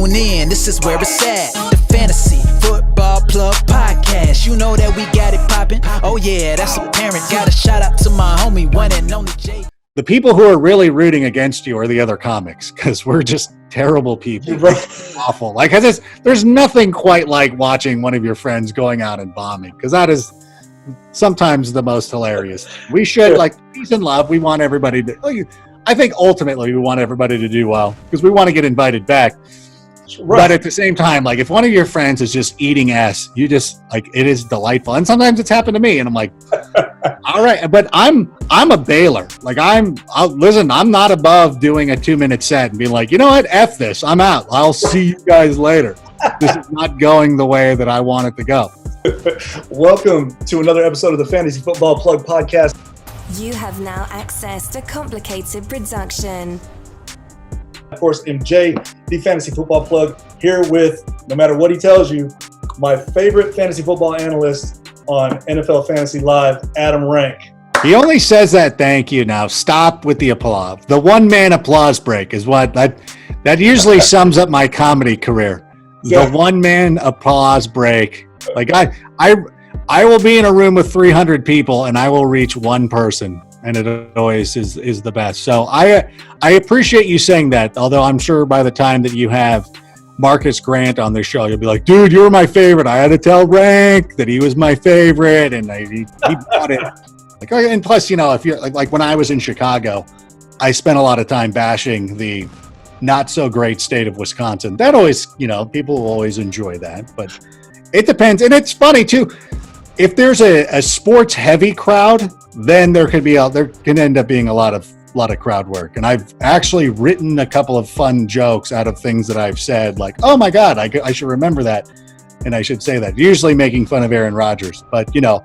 tune in, this is where it's at. The Fantasy Football Plug Podcast. You know that we got it popping. Oh yeah, that's apparent. Got a shout out to my homie, one and only Jay. The people who are really rooting against you are the other comics, because we're just terrible people. Awful. Like, there's nothing quite like watching one of your friends going out and bombing, because that is sometimes the most hilarious. We should, like, peace and love. We want everybody to, I think ultimately we want everybody to do well, because we want to get invited back. Right. But at the same time, like, if one of your friends is just eating ass, you just, like, it is delightful. And sometimes it's happened to me, and I'm like, all right, but I'm a bailer. Like, listen, I'm not above doing a 2-minute set and being like, you know what, F this, I'm out. I'll see you guys later. This is not going the way that I want it to go. Welcome to another episode of the Fantasy Football Plug Podcast. You have now access to complicated production. Of course, MJ, the Fantasy Football Plug, here with, no matter what he tells you, my favorite fantasy football analyst on NFL Fantasy Live, Adam Rank. He only says that thank you now. Stop with the applause. The one-man applause break is what that usually sums up my comedy career. The one-man applause break. Like, I will be in a room with 300 people and I will reach one person, and it always is the best. So I appreciate you saying that, although I'm sure by the time that you have Marcus Grant on the show, you'll be like, dude, you were my favorite. I had to tell Rank that he was my favorite, and he bought it. Like, and plus, you know, if you're like when I was in Chicago, I spent a lot of time bashing the not so great state of Wisconsin. That always, you know, people will always enjoy that, but it depends. And it's funny too. If there's a sports heavy crowd, then there can end up being a lot of crowd work. And I've actually written a couple of fun jokes out of things that I've said, like, oh my God, I should remember that. And I should say that, usually making fun of Aaron Rodgers, but you know,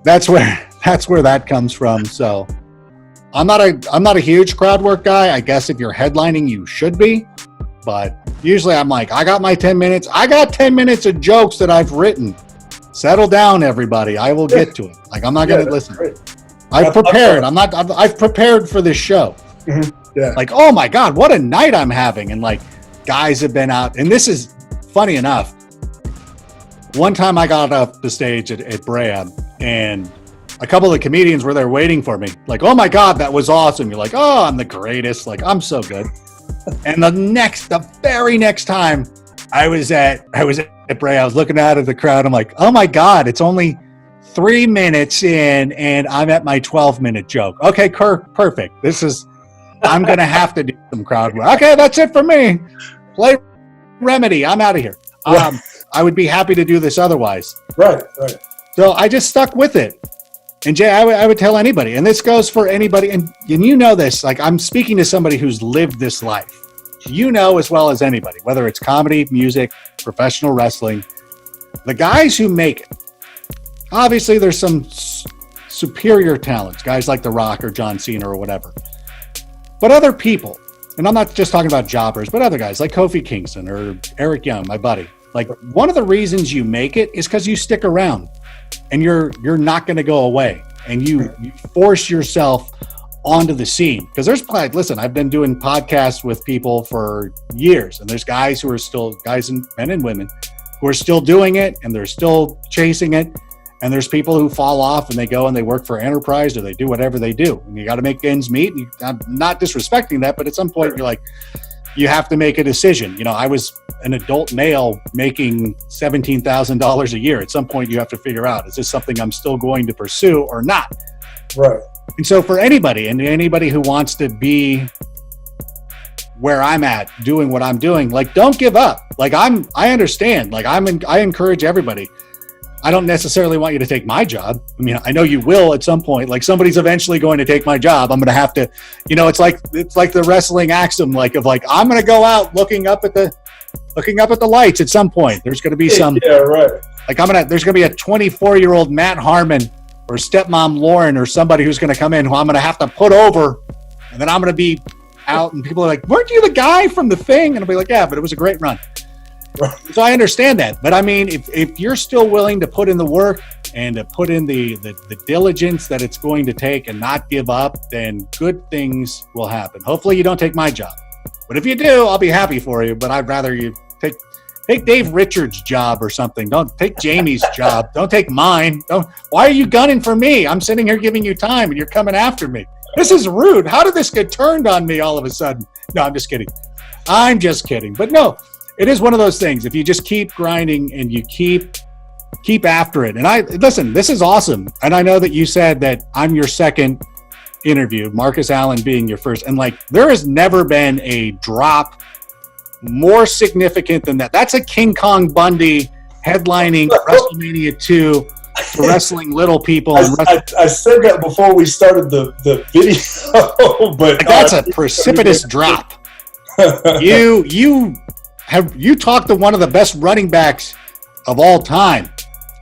that's where that comes from. So I'm not a huge crowd work guy. I guess if you're headlining, you should be, but usually I'm like, I got my 10 minutes. I got 10 minutes of jokes that I've written. Settle down, everybody. I will get to it. Like, I'm not going to listen. Great. I've prepared. I've prepared for this show. Mm-hmm. Yeah. Like, oh my God, what a night I'm having. And like, guys have been out, and this is funny enough. One time I got up the stage at Brea, and a couple of the comedians were there waiting for me. Like, oh my God, that was awesome. You're like, oh, I'm the greatest. Like, I'm so good. And the very next time I was at Brea, I was looking out at the crowd. I'm like, oh my God, it's only 3 minutes in and I'm at my 12-minute joke. Okay, perfect. I'm going to have to do some crowd work. Okay, that's it for me. Play Remedy. I'm out of here. I would be happy to do this otherwise. Right. So I just stuck with it. And Jay, I would tell anybody, and this goes for anybody, and you know this, like, I'm speaking to somebody who's lived this life. You know as well as anybody, whether it's comedy, music, professional wrestling, the guys who make it. Obviously, there's some superior talents, guys like The Rock or John Cena or whatever. But other people, and I'm not just talking about jobbers, but other guys like Kofi Kingston or Eric Young, my buddy. Like, one of the reasons you make it is because you stick around and you're not going to go away, and you force yourself onto the scene. Because listen, I've been doing podcasts with people for years, and there's guys who are still, men and women, who are still doing it, and they're still chasing it. And there's people who fall off and they go and they work for Enterprise, or they do whatever they do. And you got to make ends meet. I'm not disrespecting that, but at some point you're like, you have to make a decision. You know, I was an adult male making $17,000 a year. At some point you have to figure out, is this something I'm still going to pursue or not? Right. And so for anybody who wants to be where I'm at, doing what I'm doing, like, don't give up. Like, I understand. Like, I encourage everybody. I don't necessarily want you to take my job. I mean, I know you will at some point. Like, somebody's eventually going to take my job. I'm going to have to, you know, it's like the wrestling axiom, I'm going to go out looking up at the lights at some point. There's going to be some, right. Like, there's going to be a 24-year-old Matt Harmon or stepmom Lauren or somebody who's going to come in who I'm going to have to put over, and then I'm going to be out, and people are like, weren't you the guy from the thing? And I'll be like, yeah, but it was a great run. Right. So I understand that. But I mean, if you're still willing to put in the work and to put in the diligence that it's going to take and not give up, then good things will happen. Hopefully you don't take my job. But if you do, I'll be happy for you. But I'd rather you take Dave Richards' job or something. Don't take Jamie's job. Don't take mine. Why are you gunning for me? I'm sitting here giving you time and you're coming after me. This is rude. How did this get turned on me all of a sudden? No, I'm just kidding. I'm just kidding. But no, it is one of those things. If you just keep grinding and you keep after it. And listen, this is awesome. And I know that you said that I'm your second interview, Marcus Allen being your first. And like, there has never been a drop more significant than that. That's a King Kong Bundy headlining WrestleMania 2 for wrestling little people. I said that before we started the video, but that's a precipitous drop. You talked to one of the best running backs of all time,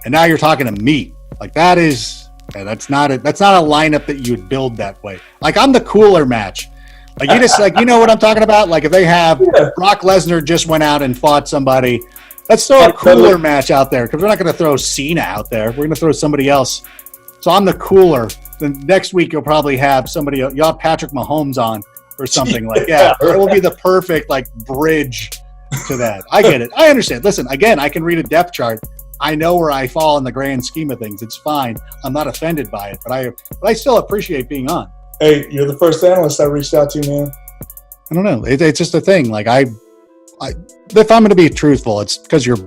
and now you're talking to me. Like that's not a lineup that you would build that way. Like I'm the cooler match. Like you just like, you know what I'm talking about? Like if they have Brock Lesnar just went out and fought somebody, let's throw a cooler match out there because we're not going to throw Cena out there. We're going to throw somebody else. So I'm the cooler. Then next week you'll probably have somebody. You'll have Patrick Mahomes on or something like that. It will be the perfect like bridge to that. I get it. I understand. Listen, again, I can read a depth chart. I know where I fall in the grand scheme of things. It's fine. I'm not offended by it, but I still appreciate being on. Hey, you're the first analyst I reached out to, man. I don't know. It's just a thing. Like if I'm going to be truthful, it's because you're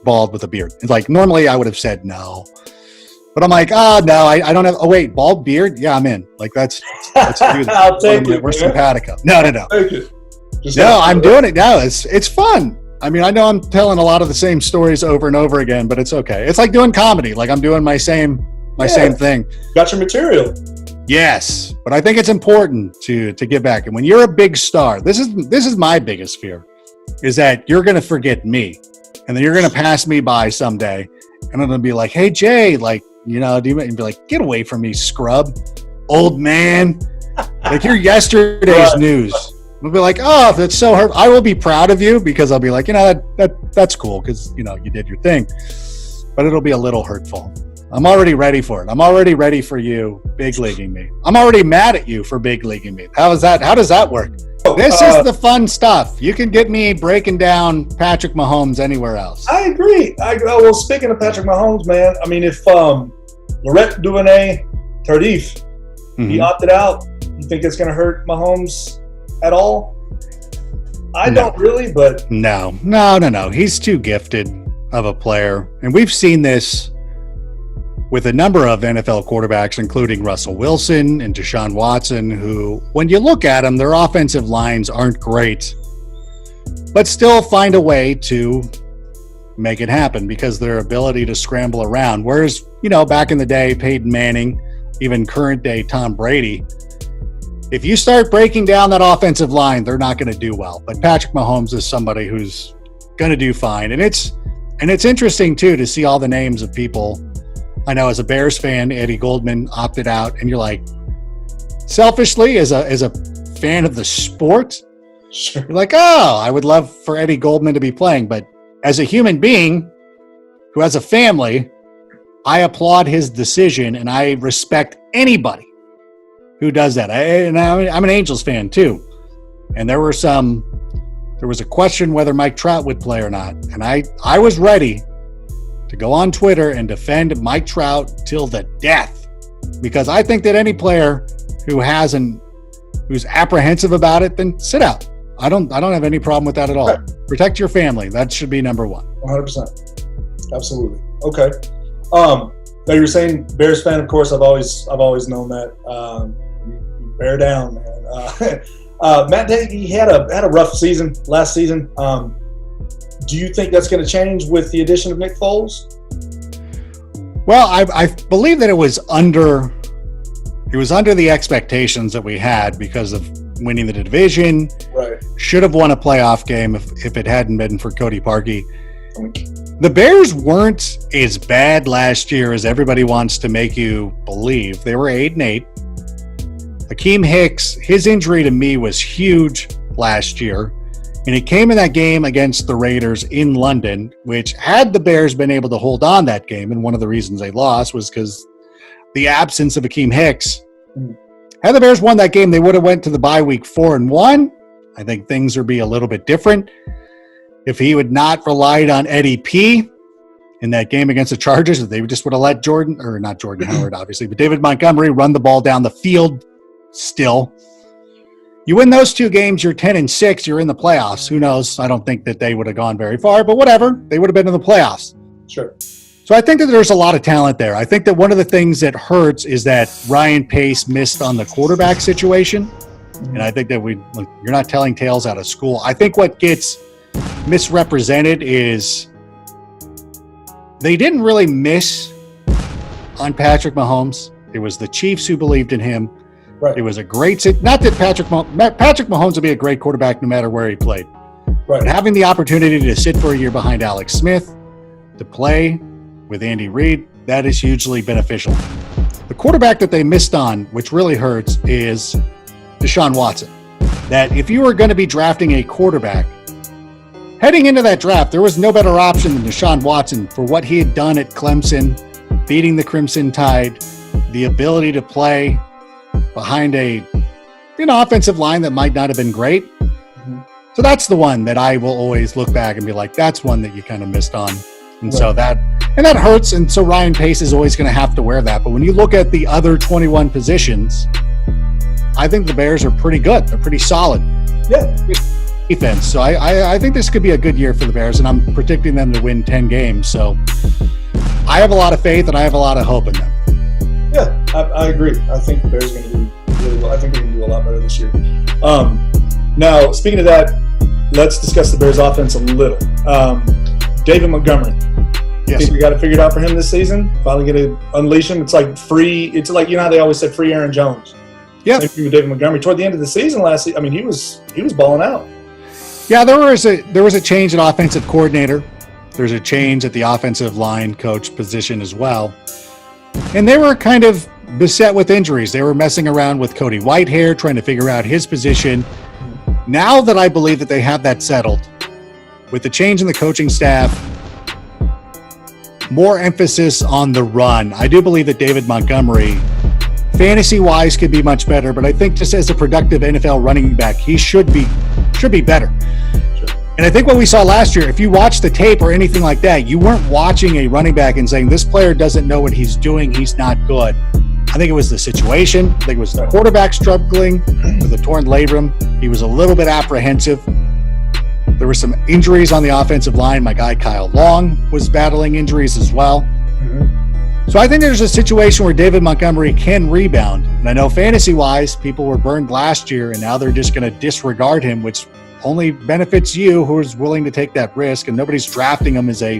bald with a beard. It's like normally I would have said no, but I'm like, no, I don't have. Oh wait, bald beard? Yeah, I'm in. Like let's do that. I'll take it. We're simpatico. No. Take it. I'm doing it now. It's fun. I mean, I know I'm telling a lot of the same stories over and over again, but it's okay. It's like doing comedy. Like I'm doing my same thing. Got your material. Yes, but I think it's important to give back. And when you're a big star, this is my biggest fear, is that you're going to forget me, and then you're going to pass me by someday, and I'm going to be like, "Hey Jay, like, do you be like, get away from me, scrub, old man, like you're yesterday's news." We'll be like, "Oh, that's so hurt." I will be proud of you because I'll be like, that's cool because you did your thing, but it'll be a little hurtful. I'm already ready for it. I'm already ready for you big leaguing me. I'm already mad at you for big leaguing me. How does that work? This is the fun stuff. You can get me breaking down Patrick Mahomes anywhere else. I agree. Well, speaking of Patrick Mahomes, man, I mean, if Laurent Duvernay Tardif, he opted out, you think it's going to hurt Mahomes at all? I don't really, but... No. He's too gifted of a player. And we've seen this with a number of NFL quarterbacks, including Russell Wilson and Deshaun Watson, who, when you look at them, their offensive lines aren't great, but still find a way to make it happen because their ability to scramble around. Whereas, back in the day, Peyton Manning, even current day Tom Brady, if you start breaking down that offensive line, they're not going to do well. But Patrick Mahomes is somebody who's going to do fine. And it's interesting, too, to see all the names of people. I know as a Bears fan, Eddie Goldman opted out, and you're like, selfishly, as a fan of the sport, sure. You're like, oh, I would love for Eddie Goldman to be playing. But as a human being who has a family, I applaud his decision, and I respect anybody who does that. I'm an Angels fan too, and there was a question whether Mike Trout would play or not, and I was ready to go on Twitter and defend Mike Trout till the death, because I think that any player who's apprehensive about it, then sit out. I don't have any problem with that at all. Right. Protect your family. That should be number one. 100%. Absolutely. Okay. Now you were saying Bears fan. Of course, I've always known that. Bear down, man. Matt Day, he had a rough season last season. Do you think that's going to change with the addition of Nick Foles? Well, I believe that it was under the expectations that we had because of winning the division. Right. Should have won a playoff game if it hadn't been for Cody Parkey. The Bears weren't as bad last year as everybody wants to make you believe. They were 8-8. Akeem Hicks, his injury to me was huge last year. And it came in that game against the Raiders in London, which had the Bears been able to hold on that game, and one of the reasons they lost was because the absence of Akeem Hicks. Had the Bears won that game, they would have went to the bye week 4-1, I think things would be a little bit different if he would not relied on Eddie P in that game against the Chargers. If they just would have let not Jordan Howard, obviously, but David Montgomery run the ball down the field still. You win those 2 games, you're 10-6, you're in the playoffs. Who knows? I don't think that they would have gone very far, but whatever. They would have been in the playoffs. Sure. So I think that there's a lot of talent there. I think that one of the things that hurts is that Ryan Pace missed on the quarterback situation. And I think that you're not telling tales out of school. I think what gets misrepresented is they didn't really miss on Patrick Mahomes. It was the Chiefs who believed in him. Right. It was a great – not that Patrick Mahomes would be a great quarterback no matter where he played. Right. But having the opportunity to sit for a year behind Alex Smith, to play with Andy Reid, that is hugely beneficial. The quarterback that they missed on, which really hurts, is Deshaun Watson. That if you were going to be drafting a quarterback, heading into that draft, there was no better option than Deshaun Watson for what he had done at Clemson, beating the Crimson Tide, the ability to play behind an offensive line that might not have been great. So that's the one that I will always look back and be like, that's one that you kind of missed on. And so that hurts. And so Ryan Pace is always going to have to wear that. But when you look at the other 21 positions, I think the Bears are pretty good. They're pretty solid. Yeah. Defense. So I think this could be a good year for the Bears, and I'm predicting them to win 10 games. So I have a lot of faith and I have a lot of hope in them. Yeah, I agree. I think the Bears are going to do really well. I think they're going to do a lot better this year. Now, speaking of that, let's discuss the Bears offense a little. David Montgomery. Yes. Think we got it figured out for him this season? Finally get to unleash him. It's like free. It's like, how they always said free Aaron Jones. Yeah. Same thing with David Montgomery. Toward the end of the season last season, he was balling out. Yeah, there was a change at offensive coordinator. There's a change at the offensive line coach position as well. And they were kind of beset with injuries. They were messing around with Cody Whitehair, trying to figure out his position. Now that I believe that they have that settled, with the change in the coaching staff, more emphasis on the run, I do believe that David Montgomery, fantasy-wise, could be much better, but I think just as a productive NFL running back, he should be better. And I think what we saw last year, if you watch the tape or anything like that, you weren't watching a running back and saying, this player doesn't know what he's doing, he's not good. I think it was the situation. I think it was the quarterback struggling with a torn labrum. He was a little bit apprehensive. There were some injuries on the offensive line. My guy Kyle Long was battling injuries as well. So I think there's a situation where David Montgomery can rebound. And I know fantasy-wise, people were burned last year, and now they're just going to disregard him, which only benefits you who is willing to take that risk, and nobody's drafting him as a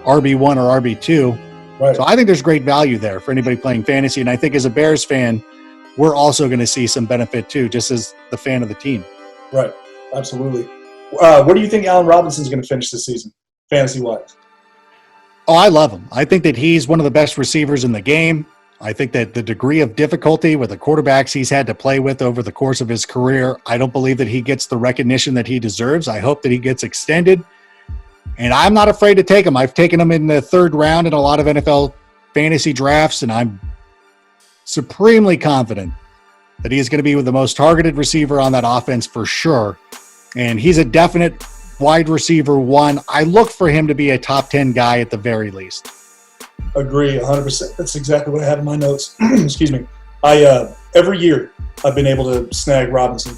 RB1 or RB2. Right. So I think there's great value there for anybody playing fantasy. And I think as a Bears fan, we're also going to see some benefit too, just as the fan of the team. Right. Absolutely. Where do you think Allen Robinson's going to finish this season, fantasy-wise? Oh, I love him. I think that he's one of the best receivers in the game. I think that the degree of difficulty with the quarterbacks he's had to play with over the course of his career, I don't believe that he gets the recognition that he deserves. I hope that he gets extended. And I'm not afraid to take him. I've taken him in the third round in a lot of NFL fantasy drafts, and I'm supremely confident that he is going to be the most targeted receiver on that offense for sure. And he's a definite wide receiver one. I look for him to be a top 10 guy at the very least. Agree, 100%. That's exactly what I have in my notes. Excuse me. Every year I've been able to snag Robinson.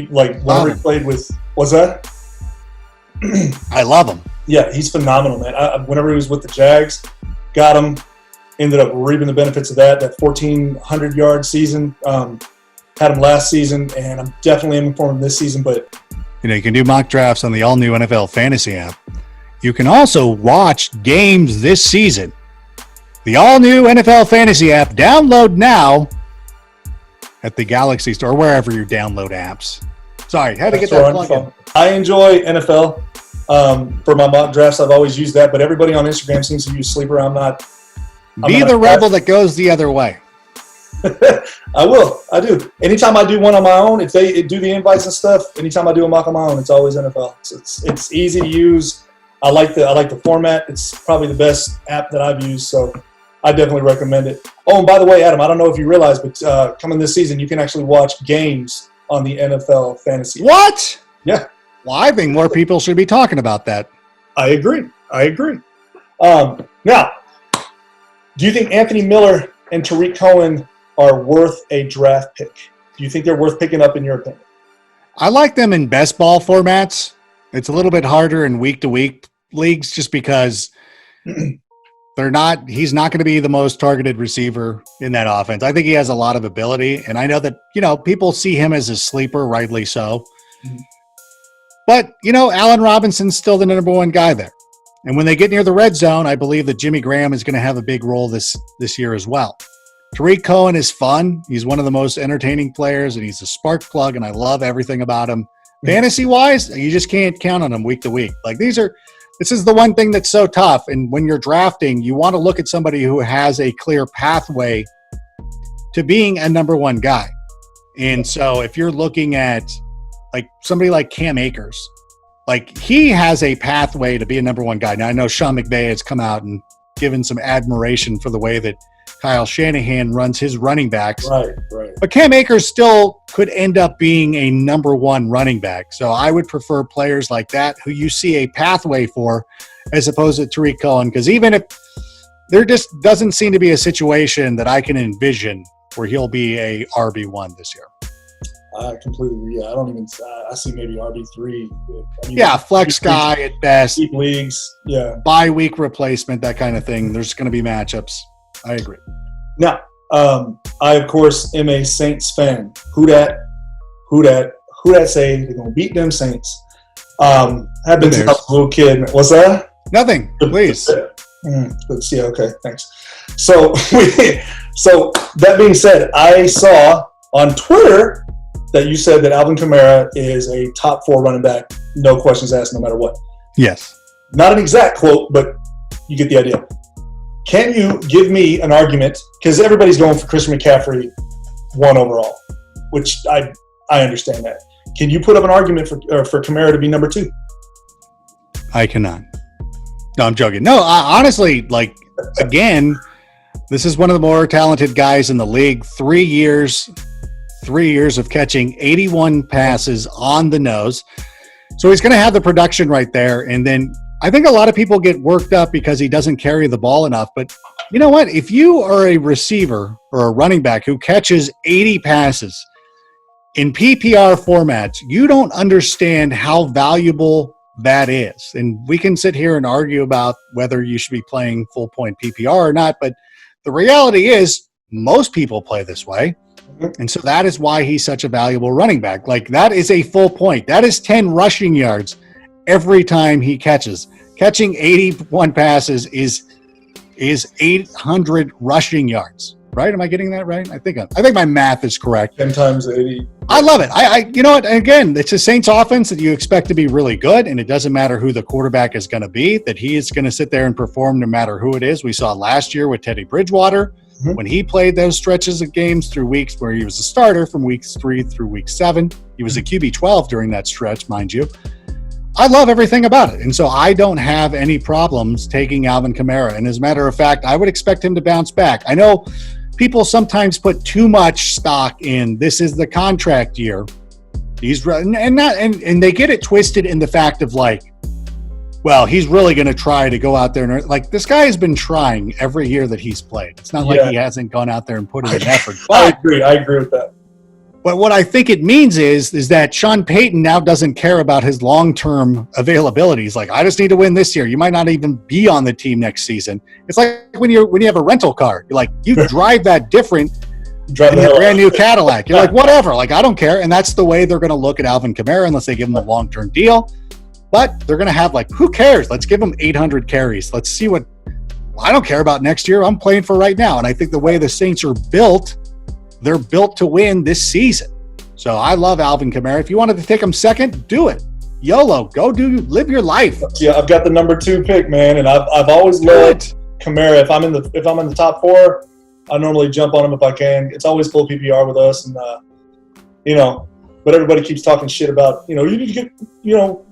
Like whenever he played with, what's that? I love him. Yeah, he's phenomenal, man. Whenever he was with the Jags, got him. Ended up reaping the benefits of that 1,400-yard season. Had him last season, and I'm definitely aiming for him this season. But you can do mock drafts on the all-new NFL Fantasy app. You can also watch games this season. The all-new NFL Fantasy app. Download now at the Galaxy Store, wherever you download apps. Sorry, had to get that plug in. I enjoy NFL. For my mock drafts, I've always used that, but everybody on Instagram seems to use Sleeper. I'm not the rebel that goes the other way. I will. I do. Anytime I do one on my own, if they do the invites and stuff, anytime I do a mock on my own, it's always NFL. So it's easy to use. I like the format. It's probably the best app that I've used, so I definitely recommend it. Oh, and by the way, Adam, I don't know if you realize, but coming this season, you can actually watch games on the NFL fantasy. What? Yeah, Well, I think more people should be talking about that. I agree. Now, do you think Anthony Miller and Tariq Cohen are worth a draft pick? Do you think they're worth picking up in your opinion? I like them in best ball formats. It's a little bit harder in week-to-week leagues just because he's not going to be the most targeted receiver in that offense. I think he has a lot of ability, and I know that, people see him as a sleeper, rightly so. Mhm. But, Allen Robinson's still the number one guy there. And when they get near the red zone, I believe that Jimmy Graham is going to have a big role this year as well. Tariq Cohen is fun. He's one of the most entertaining players, and he's a spark plug, and I love everything about him. Fantasy-wise, you just can't count on him week to week. This is the one thing that's so tough. And when you're drafting, you want to look at somebody who has a clear pathway to being a number one guy. And so if you're looking at somebody like Cam Akers, he has a pathway to be a number one guy. Now I know Sean McVay has come out and given some admiration for the way that Kyle Shanahan runs his running backs. Right. But Cam Akers still could end up being a number one running back. So I would prefer players like that who you see a pathway for as opposed to Tariq Cohen, because even if there just doesn't seem to be a situation that I can envision where he'll be a RB1 this year. I completely agree. I don't even I see maybe RB3. Flex guy at best. Deep leagues. Yeah. Bye week replacement, that kind of thing. There's going to be matchups. I agree. Now, I of course am a Saints fan. Who that say they're gonna beat them Saints? I've been since I was a little kid. What's that? Nothing. Please. Let's see. Okay, thanks. So that being said, I saw on Twitter that you said that Alvin Kamara is a top 4 running back, no questions asked, no matter what. Yes. Not an exact quote, but you get the idea. Can you give me an argument? Because everybody's going for Christian McCaffrey 1 overall, which I understand that. Can you put up an argument for Kamara to be number 2? I cannot. No, I'm joking. No, honestly, again, this is one of the more talented guys in the league. 3 years of catching 81 passes on the nose. So he's going to have the production right there. And then I think a lot of people get worked up because he doesn't carry the ball enough. But you know what? If you are a receiver or a running back who catches 80 passes in PPR formats, you don't understand how valuable that is. And we can sit here and argue about whether you should be playing full point PPR or not. But the reality is most people play this way. And so that is why he's such a valuable running back. That is a full point. That is 10 rushing yards every time he catches. Catching 81 passes is 800 rushing yards, right? Am I getting that right? I think my math is correct. 10 times 80. I love it. I you know what? Again, it's a Saints offense that you expect to be really good, and it doesn't matter who the quarterback is going to be, that he is going to sit there and perform no matter who it is. We saw last year with Teddy Bridgewater when he played those stretches of games through weeks where he was a starter from weeks 3 through week 7. He was a QB 12 during that stretch, mind you. I love everything about it. And so I don't have any problems taking Alvin Kamara. And as a matter of fact, I would expect him to bounce back. I know people sometimes put too much stock in this is the contract year. And they get it twisted in the fact of he's really going to try to go out there and this guy has been trying every year that he's played. It's not like he hasn't gone out there and put in an effort. I agree with that. But what I think it means is that Sean Payton now doesn't care about his long-term availability. He's like, I just need to win this year. You might not even be on the team next season. It's like when you have a rental car. You're like, you drive that different than a brand new Cadillac. You're like, whatever. I don't care. And that's the way they're going to look at Alvin Kamara unless they give him a long-term deal. But they're going to have who cares? Let's give him 800 carries. Let's see what – I don't care about next year. I'm playing for right now. And I think the way the Saints are built, they're built to win this season. So I love Alvin Kamara. If you wanted to take him second, do it. YOLO. Live your life. Yeah, I've got the number 2 pick, man. And I've always loved Kamara. If I'm in the top 4, I normally jump on him if I can. It's always full PPR with us. And, but everybody keeps talking shit about, you need to get,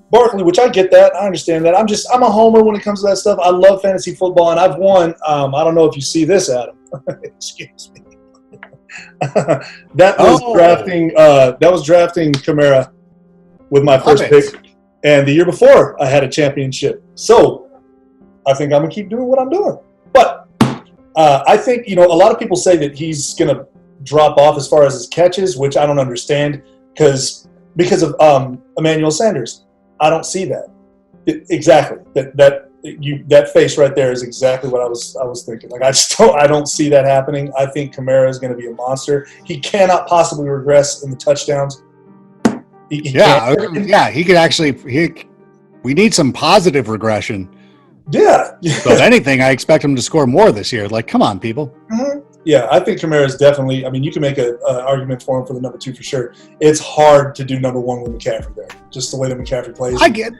Barkley, which I get that. I understand that. I'm a homer when it comes to that stuff. I love fantasy football, and I've won. I don't know if you see this, Adam. Excuse me. That was drafting Kamara with my first pick, and the year before I had a championship. So I think I'm gonna keep doing what I'm doing. But I think, a lot of people say that he's gonna drop off as far as his catches, which I don't understand because of Emmanuel Sanders. I don't see that. Exactly. That face right there is exactly what I was thinking. Like I don't see that happening. I think Kamara is going to be a monster. He cannot possibly regress in the touchdowns. He could actually. We need some positive regression. Yeah. So if anything, I expect him to score more this year. Like, come on, people. Mm-hmm. Yeah, I think Kamara is definitely. I mean, you can make an argument for him for the number 2 for sure. It's hard to do number 1 with McCaffrey there, just the way that McCaffrey plays. I get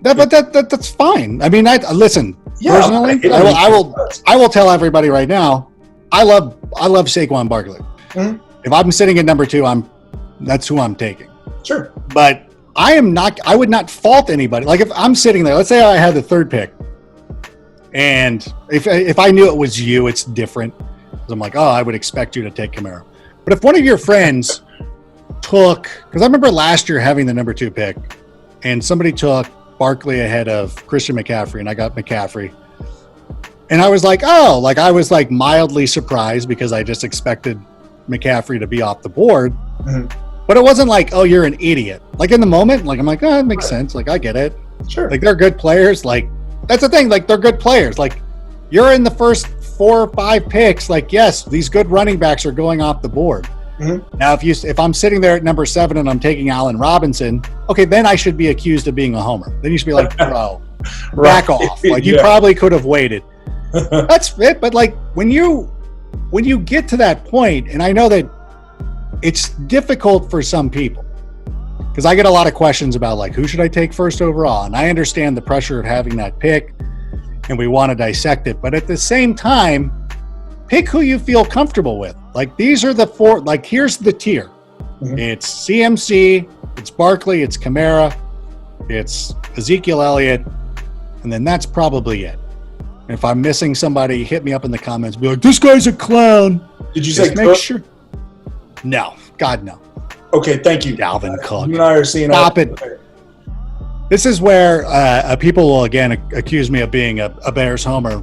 that, but that's fine. I mean, listen. Yeah, personally, I will tell everybody right now. I love Saquon Barkley. Mm-hmm. If I'm sitting at number 2, that's who I'm taking. Sure, but I would not fault anybody. Like if I'm sitting there, let's say I had the 3rd pick, and if I knew it was you, it's different. I'm like, oh, I would expect you to take Kamara. But if one of your friends took, because I remember last year having the number 2 pick, and somebody took Barkley ahead of Christian McCaffrey, and I got McCaffrey. And I was like, I was like mildly surprised because I just expected McCaffrey to be off the board. Mm-hmm. But it wasn't like, oh, you're an idiot. Like in the moment, like I'm like, oh, it makes sense. Like I get it. Sure. Like they're good players. Like that's the thing. Like they're good players. Like you're in the first 4 or 5 picks. Like yes, these good running backs are going off the board. Mm-hmm. Now, if I'm sitting there at number 7 and I'm taking Allen Robinson, okay, then I should be accused of being a homer. Then you should be like, bro, back off. Like you probably could have waited. That's it. But like when you get to that point, and I know that it's difficult for some people because I get a lot of questions about like who should I take first overall, and I understand the pressure of having that pick, and we want to dissect it. But at the same time, pick who you feel comfortable with. Like these are the 4. Like here's the tier. Mm-hmm. It's CMC, it's Barkley, it's Kamara, it's Ezekiel Elliott, and then that's probably it. And if I'm missing somebody, hit me up in the comments. Be like, this guy's a clown. Did you say make sure? No, God no. Okay, thank you, Dalvin Cook. You and I are seeing. Stop it. This is where people will again accuse me of being a Bears homer.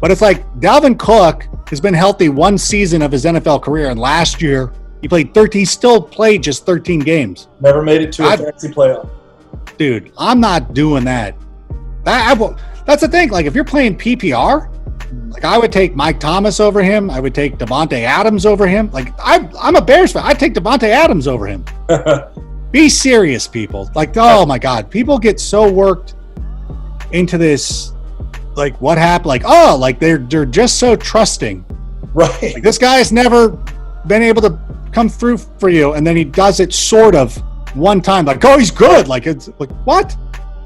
But it's like Dalvin Cook has been healthy 1 season of his NFL career, and last year he played 13. He still played just 13 games. Never made it to a fantasy playoff. Dude, I'm not doing that. That's the thing. Like if you're playing PPR, like I would take Mike Thomas over him. I would take Devontae Adams over him. Like I'm a Bears fan. I'd take Devontae Adams over him. Be serious, people. Like, oh my God, people get so worked into this. Like what happened? Like, oh, like they're just so trusting. Right. Like, this guy has never been able to come through for you, and then he does it sort of one time. Like, oh, he's good. Like it's like what?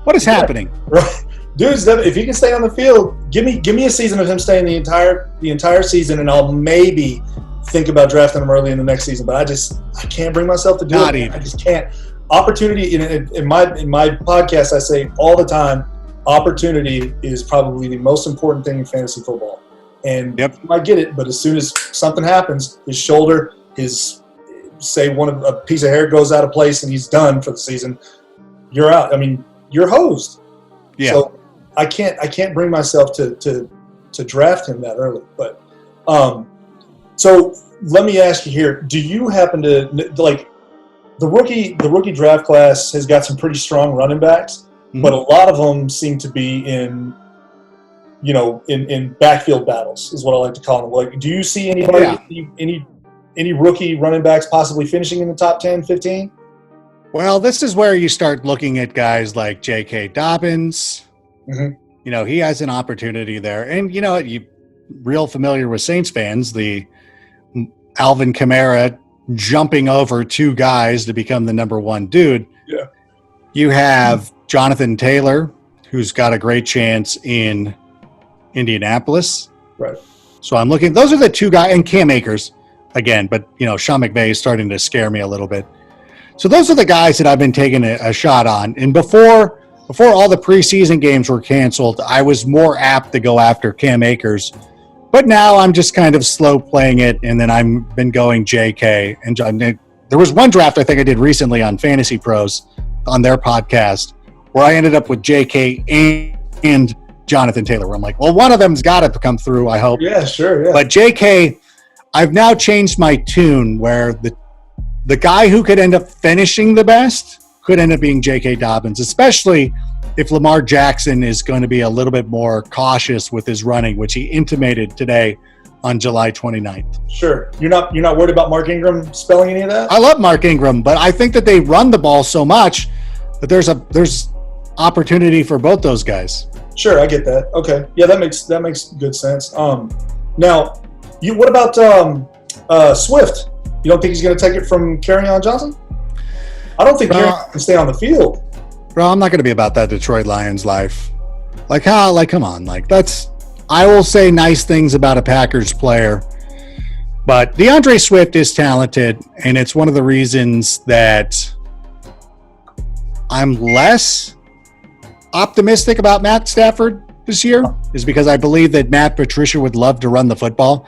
What is happening? Right. Dude, if he can stay on the field, give me a season of him staying the entire season, and I'll maybe think about drafting him early in the next season. But I can't bring myself to do it. Even. I just can't. Opportunity in my podcast, I say all the time, opportunity is probably the most important thing in fantasy football. And you might get it, but as soon as something happens, his shoulder, a piece of hair goes out of place and he's done for the season, you're out. I mean, you're hosed. Yeah. So I can't bring myself to draft him that early. But so let me ask you here: do you happen to like the rookie draft class has got some pretty strong running backs, but a lot of them seem to be in backfield battles is what I like to call them. Like, do you see any rookie running backs possibly finishing in the top 10, 15? Well, this is where you start looking at guys like J.K. Dobbins. Mm-hmm. He has an opportunity there. And, you real familiar with Saints fans, the Alvin Kamara jumping over 2 guys to become the number 1 dude. Yeah. You have Jonathan Taylor, who's got a great chance in Indianapolis. Right. So I'm looking, those are the 2 guys, and Cam Akers again, but, Sean McVay is starting to scare me a little bit. So those are the guys that I've been taking a shot on. And before all the preseason games were canceled, I was more apt to go after Cam Akers. But now I'm just kind of slow playing it, and then I've been going JK. And there was one draft I think I did recently on Fantasy Pros on their podcast where I ended up with JK and Jonathan Taylor, where I'm like, well, one of them's got to come through, I hope. Yeah, sure. Yeah. But JK, I've now changed my tune where the guy who could end up finishing the best could end up being J.K. Dobbins, especially if Lamar Jackson is going to be a little bit more cautious with his running, which he intimated today on July 29th. Sure. You're not worried about Mark Ingram spelling any of that? I love Mark Ingram, but I think that they run the ball so much that there's opportunity for both those guys. Sure, I get that. Okay. Yeah, that makes good sense. Now, what about Swift? You don't think he's going to take it from Kerryon Johnson? I don't think Kerryon can stay on the field. Bro, I'm not going to be about that Detroit Lions life. Come on. I will say nice things about a Packers player, but DeAndre Swift is talented, and it's one of the reasons that I'm less optimistic about Matt Stafford this year is because I believe that Matt Patricia would love to run the football.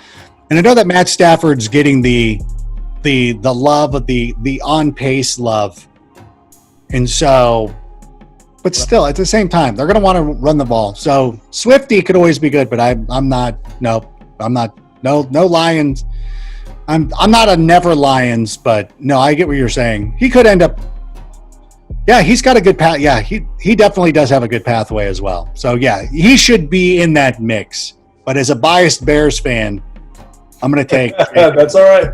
And I know that Matt Stafford's getting the love of the on pace love. And so, but still at the same time, they're going to want to run the ball. So Swifty could always be good, but I'm not Lions. I'm not a never Lions, but no, I get what you're saying. He could end up. Yeah, he's got a good path. Yeah, he definitely does have a good pathway as well. So yeah, he should be in that mix. But as a biased Bears fan, I'm going to take. That's all right.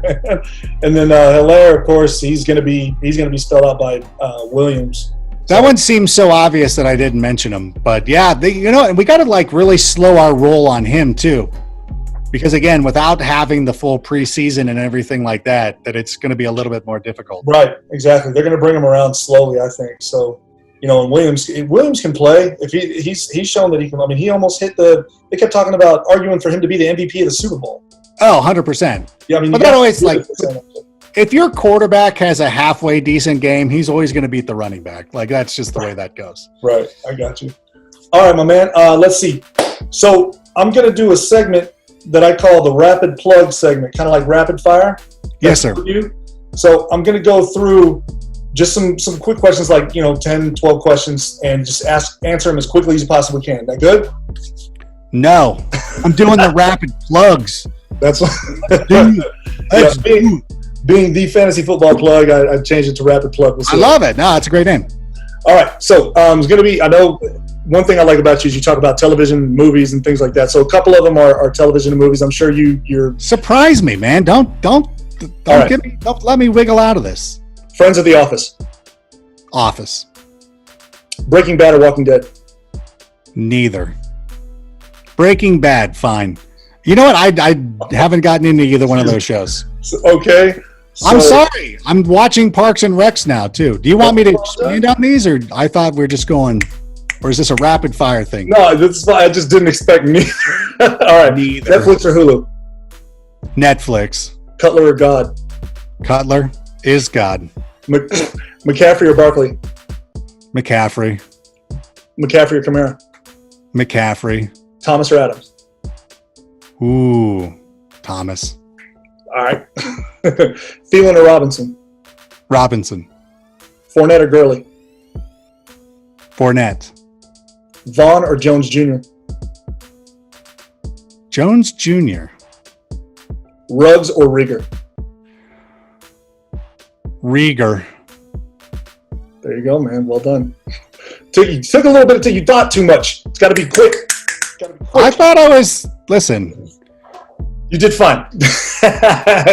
And then Hilaire, of course, he's going to be spelled out by Williams. That one seems so obvious that I didn't mention him. But yeah, and we got to really slow our roll on him too, because again, without having the full preseason and everything like that it's going to be a little bit more difficult. Right, exactly. They're going to bring him around slowly, I think. So, and Williams can play. If he's shown that he can. I mean, he almost hit they kept talking about arguing for him to be the MVP of the Super Bowl. Oh, 100%. Yeah, I mean, but that always if your quarterback has a halfway decent game, he's always going to beat the running back. That's just the way that goes. Right, I got you. All right, my man. Let's see. So I'm going to do a segment that I call the rapid plug segment, kind of like rapid fire. Yes, sir. So I'm going to go through just some quick questions, 10, 12 questions, and just answer them as quickly as you possibly can. That good? No, I'm doing the rapid plugs. That's what. Being the fantasy football plug, I changed it to rapid plug. I love it. No, it's a great name. All right, so it's going to be. I know one thing I like about you is you talk about television, movies, and things like that. So a couple of them are television and movies. I'm sure you're. Surprise me, man! Don't let me wiggle out of this. Friends of The Office. Office. Breaking Bad or Walking Dead? Neither. Breaking Bad, fine. You know what? I haven't gotten into either one of those shows. Okay. So, I'm sorry. I'm watching Parks and Recs now, too. Do you want me to expand on these, or I thought we were just going, or is this a rapid fire thing? No, I just didn't expect me. All right. Neither. Netflix or Hulu? Netflix. Cutler or God? Cutler is God. McCaffrey or Barkley? McCaffrey. McCaffrey or Kamara? McCaffrey. Thomas or Adams? Ooh, Thomas. All right. Thielen or Robinson? Robinson. Fournette or Gurley? Fournette. Vaughn or Jones Jr.? Jones Jr. Ruggs or Rieger? Rieger. There you go, man. Well done. You took a little bit until you thought too much. It's got to be quick. I thought I was. Listen. You did fine.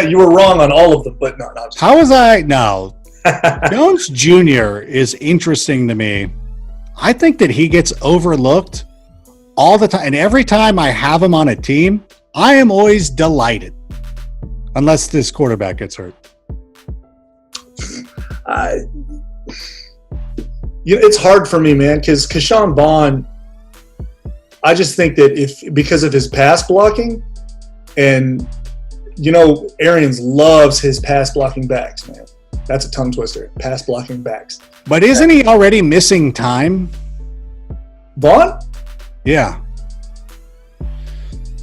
You were wrong on all of them, but no. How was I? No. Jones Jr. is interesting to me. I think that he gets overlooked all the time. And every time I have him on a team, I am always delighted. Unless this quarterback gets hurt. It's hard for me, man, because Keyshawn Vaughn, I just think that because of his pass blocking, and Arians loves his pass blocking backs, man. That's a tongue twister. Pass blocking backs. But isn't he already missing time? Vaughn? Yeah.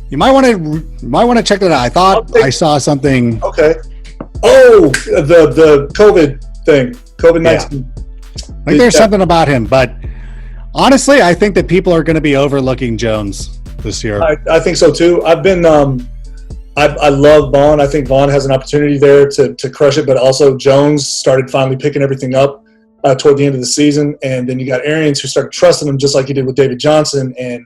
You might want to check that out. I thought I saw something. Okay. Oh, the COVID thing, COVID-19. Yeah. I think there's something about him, but honestly, I think that people are going to be overlooking Jones this year. I think so too. I've been I love Vaughn. I think Vaughn has an opportunity there to crush it, but also Jones started finally picking everything up toward the end of the season, and then you got Arians who started trusting him just like he did with David Johnson, and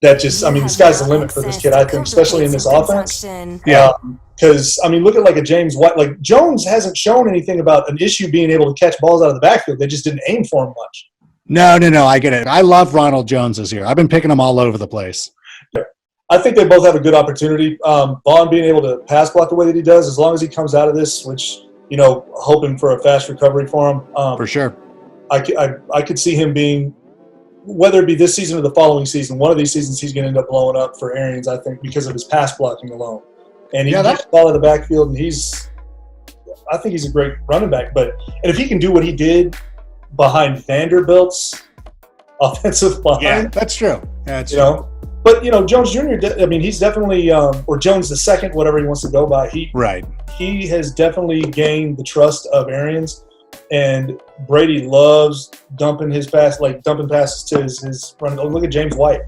that just, I mean, the sky's the limit for this kid, I think, especially in this offense. Yeah. Because, I mean, look at like a James White. Like, Jones hasn't shown anything about an issue being able to catch balls out of the backfield. They just didn't aim for him much. No, I get it. I love Ronald Jones this year. I've been picking him all over the place. Yeah. I think they both have a good opportunity. Vaughn being able to pass block the way that he does, as long as he comes out of this, which, you know, hoping for a fast recovery for him. For sure. I could see him being, whether it be this season or the following season, one of these seasons he's going to end up blowing up for Arians, I think, because of his pass blocking alone. And he gets the ball in the backfield, and I think he's a great running back. And if he can do what he did behind Vanderbilt's offensive line. Yeah, that's true. Yeah, that's true. But, you know, Jones Jr., I mean, he's definitely, or Jones the second, whatever he wants to go by. He has definitely gained the trust of Arians. And Brady loves dumping passes to his running. Look at James White.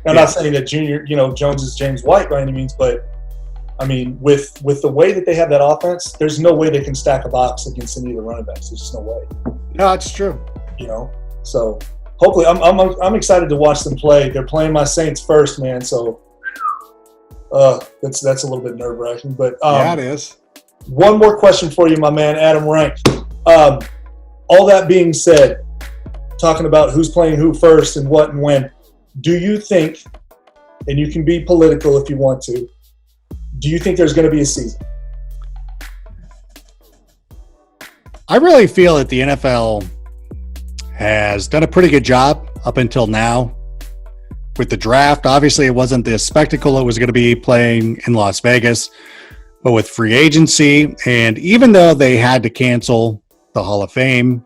I'm not saying that Jones is James White by any means, but I mean, with the way that they have that offense, there's no way they can stack a box against any of the running backs. There's just no way. No, it's true. You know, so hopefully, I'm excited to watch them play. They're playing my Saints first, man. So that's a little bit nerve wracking, but yeah, it is. One more question for you, my man, Adam Rank. All that being said, talking about who's playing who first and what and when, do you think, and you can be political if you want to, do you think there's going to be a season? I really feel that the NFL has done a pretty good job up until now with the draft. Obviously, it wasn't the spectacle it was going to be playing in Las Vegas, but with free agency, and even though they had to cancel the Hall of Fame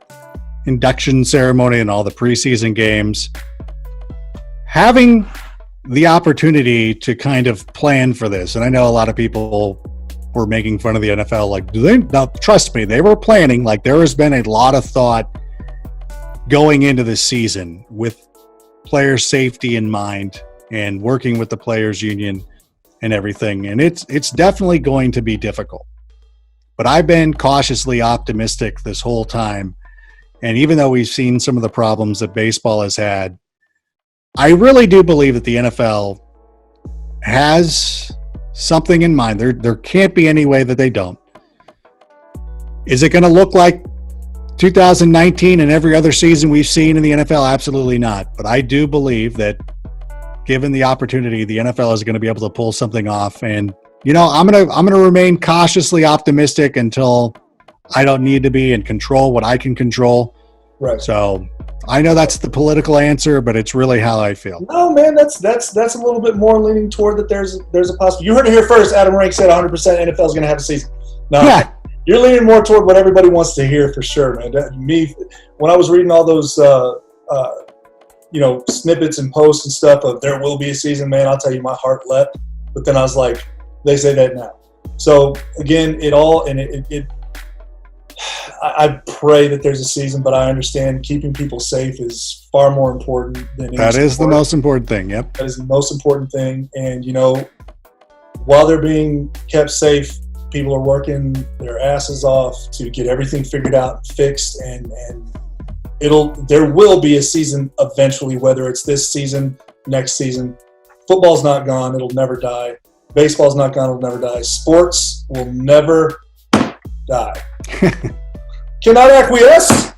induction ceremony and all the preseason games, having the opportunity to kind of plan for this. And I know a lot of people were making fun of the NFL. Like, now, trust me, they were planning. Like, there has been a lot of thought going into this season with player safety in mind and working with the players union and everything. And it's definitely going to be difficult. But I've been cautiously optimistic this whole time. And even though we've seen some of the problems that baseball has had, I really do believe that the NFL has something in mind. There can't be any way that they don't. Is it going to look like 2019 and every other season we've seen in the NFL? Absolutely not. But I do believe that given the opportunity, the NFL is going to be able to pull something off. And you know, I'm gonna remain cautiously optimistic until I don't need to be and control what I can control. Right. So I know that's the political answer, but it's really how I feel. No, man, that's a little bit more leaning toward that. There's a possibility. You heard it here first. Adam Rank said 100% NFL is going to have a season. No, yeah. You're leaning more toward what everybody wants to hear for sure, man. When I was reading all those snippets and posts and stuff of there will be a season, man, I'll tell you, my heart leapt. But then I was like, they say that now. So again, I pray that there's a season, but I understand keeping people safe is far more important than that is the most important thing. Yep. That is the most important thing. And, you know, while they're being kept safe, people are working their asses off to get everything figured out and fixed. And there will be a season eventually, whether it's this season, next season. Football's not gone. It'll never die. Baseball's not gone. It'll never die. Sports will never die. Can I acquiesce?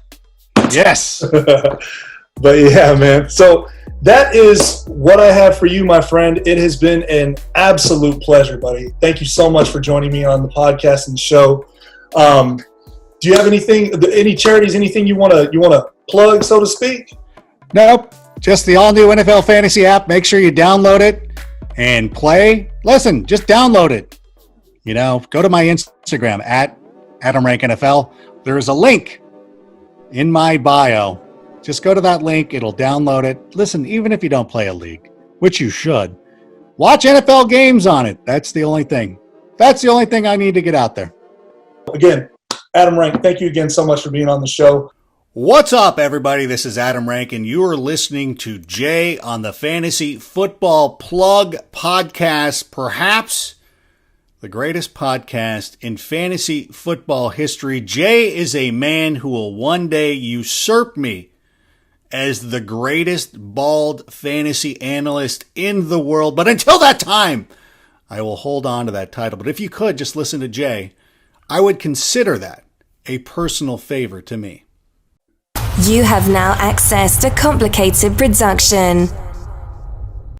Yes. But yeah, man. So that is what I have for you, my friend. It has been an absolute pleasure, buddy. Thank you so much for joining me on the podcast and the show. Do you have any charities, anything you want to plug, so to speak? Nope. Just the all-new NFL Fantasy app. Make sure you download it and play. Listen, just download it. You know, go to my Instagram at AdamRankNFL. There is a link in my bio. Just go to that link. It'll download it. Listen, even if you don't play a league, which you should, watch NFL games on it. That's the only thing. That's the only thing I need to get out there. Again, Adam Rank, thank you again so much for being on the show. What's up, everybody? This is Adam Rank, and you are listening to Jay on the Fantasy Football Plug podcast, perhaps the greatest podcast in fantasy football history. Jay is a man who will one day usurp me as the greatest bald fantasy analyst in the world. But until that time, I will hold on to that title. But if you could just listen to Jay, I would consider that a personal favor to me. You have now accessed a complicated production.